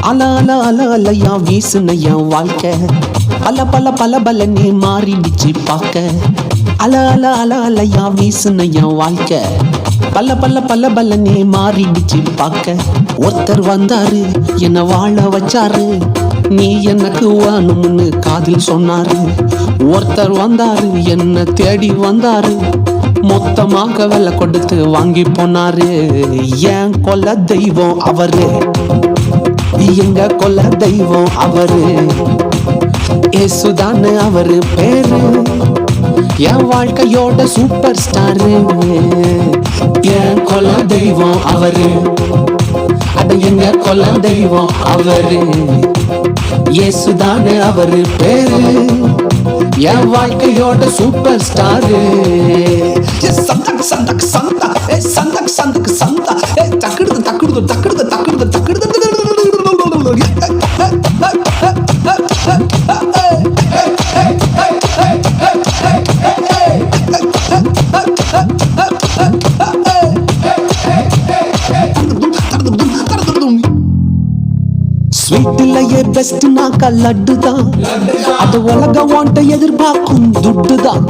அல அல அல அலையா வீசுன என் வாழ்க்கை பல பல பல பல நீ மாறிடுச்சு பார்க்க அல அல அல அலையா வீசுன என் வாழ்க்கை பல பல பல பல நீ மாறிடுச்சு பார்க்க ஒருத்தர் வந்தாரு என்ன வாழ வச்சாரு நீ எனக்கு வேணும்னு காதில் சொன்னாரு ஒருத்தர் வந்தாரு என்ன தேடி வந்தாரு மொத்தமாக விலை கொடுத்து வாங்கி போனாரு என் கொல்ல தெய்வம் அவரு எங்க கொல்ல தெய்வம் அவரு ஏசுதானு அவரு பேரு என் வாழ்க்கையோட சூப்பர் ஸ்டாரு என் கொல்ல தெய்வம் அவரு அட எங்க கொல்ல தெய்வம் அவரு ஏசுதானு அவரு பேரு என் வாழ்க்கையோட சூப்பர் ஸ்டாரு சந்தக் சந்தக் சந்தா சந்தக் சந்தக் சந்தா தக்கிடுது தக்கிடுது தக்கிடுது தக்கிடுது தக்கிடுது ஸ்வீட்லயே பெஸ்ட் நாக்கா லட்டு தான் அது உலக வாண்ட எதிர்பார்க்கும் துட்டு தான்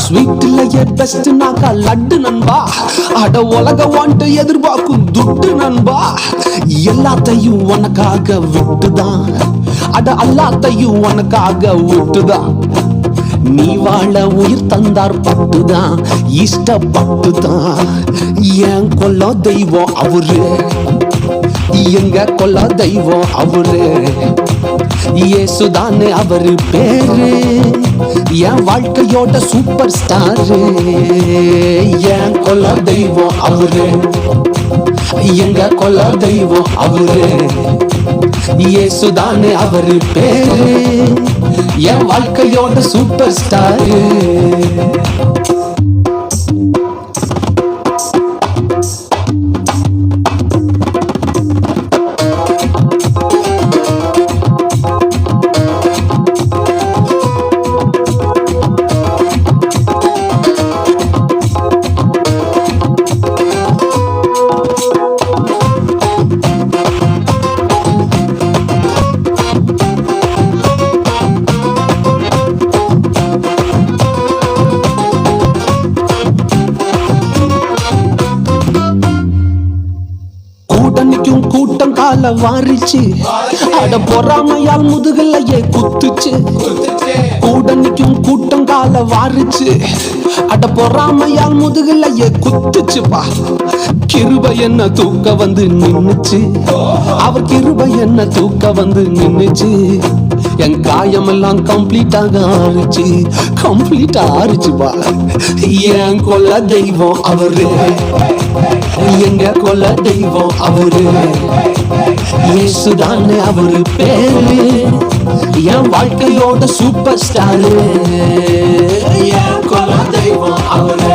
ஸ்வீட்லயே பெஸ்ட் நாக்கா லட்டு நண்பா அட உலக வாண்ட எதிர்பார்க்கும் துட்டு நண்பா எல்லாத்தையும் உனக்காக விட்டுதான் அட எல்லாத்தையும் உனக்காக விட்டுதான் நீ வாழ உயிர் தந்தார் பட்டுதான் இஷ்டப்பட்டுதான் என் கொல்ல தெய்வம் அவரு எங்க கொல்ல தெய்வம் அவரு இயேசுதானே அவரு பேரு என் வாழ்க்கையோட சூப்பர் ஸ்டாரு என் கொல்ல தெய்வம் அவரு எங்க கொல்ல தெய்வம் அவரு இயேசுதானே அவரு பேரு என் வாழ்க்கையோட சூப்பர் ஸ்டாரு கூட்டம் கால வாரிச்சு அட பொறாமையால் முதுகலையே குத்துச்சு கூடனிக்கும் கூட்டம் கால வாரிச்சு அட பொறாமையால் முதுகலையே குத்துச்சுப்பா கிருபை என்ன தூக்க வந்து நின்னுச்சு அவர் கிருபை என்ன தூக்க வந்து நின்னுச்சு என் காயமெல்லாம் கம்ப்ளீட்டாக ஆறிச்சுப்பா என் கொல்ல தெய்வம் அவரு எங்க கொல்ல தெய்வம் அவரு இயேசுதானே அவரு பேரு என் வாழ்க்கையோட சூப்பர் ஸ்டாரு என் கொல்ல தெய்வம் அவரு